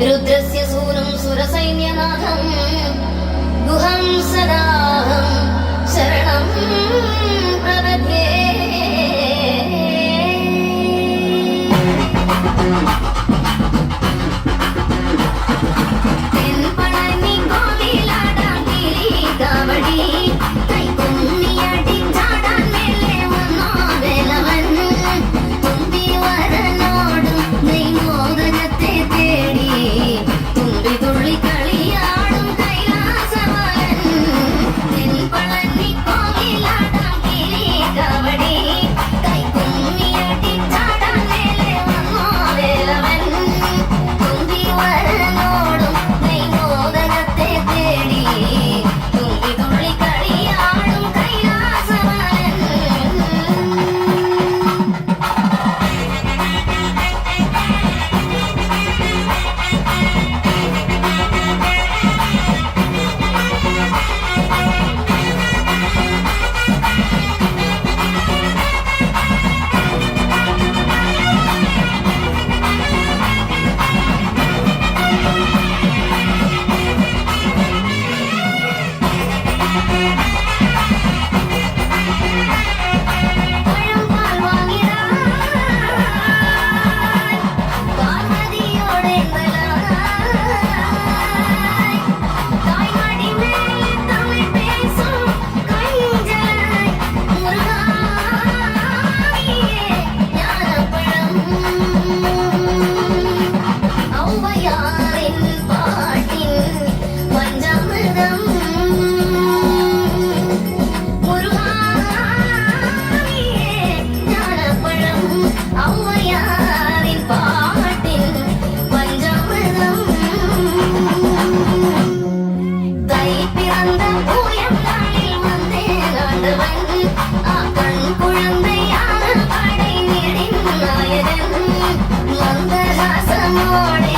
रुद्रस्य सूनं सुरसैन्यनाथं गुहं सदाहं शरणं प्रपद्ये तेन्पळनि कोविलाडां किरीटावडी കൈകുമ്മിയടിച്ചാടാൻ മേലെ വന്നോ വേലവൻ തുമ്പി വരനോടും നെയ്മോദനത്തെ തേടി തുമ്പി തുള്ളി കളിയാടും കൈലാസവലൻ തെൻപളനി കോവിലാടാം കിരീടവടി കൈകുമ്മിയടിച്ചാടാൻ മേലെ വന്നോ വേലവൻ തുമ്പി വരനോടും നെയ്മോദനത്തെ തേടി തുമ്പി തുള്ളി കളിയാടും കൈലാസവലൻ പഴംപാൽ വാങ്ങിടാൻ പാർവതിയോടെ ബലായി തായ്മടി മേൽ തമിഴ് പേസും കൈഞ്ചലായി മുരുകാനിയെ ஞானப்பழம் ஔவையாரின் பாட்டின் பஞ்சாமிர்தம் മുരുകാനിയെ ஞானப்பழം ஔவையாரின் பாட்டின் பஞ்சாமிர்தம் தை பிறந்த பூயம் நாளில் வந்தேன் ஆண்டவன் ஆ கண் குழந்தையான படை வீடின் நாயகன் மந்தகாசமோടെ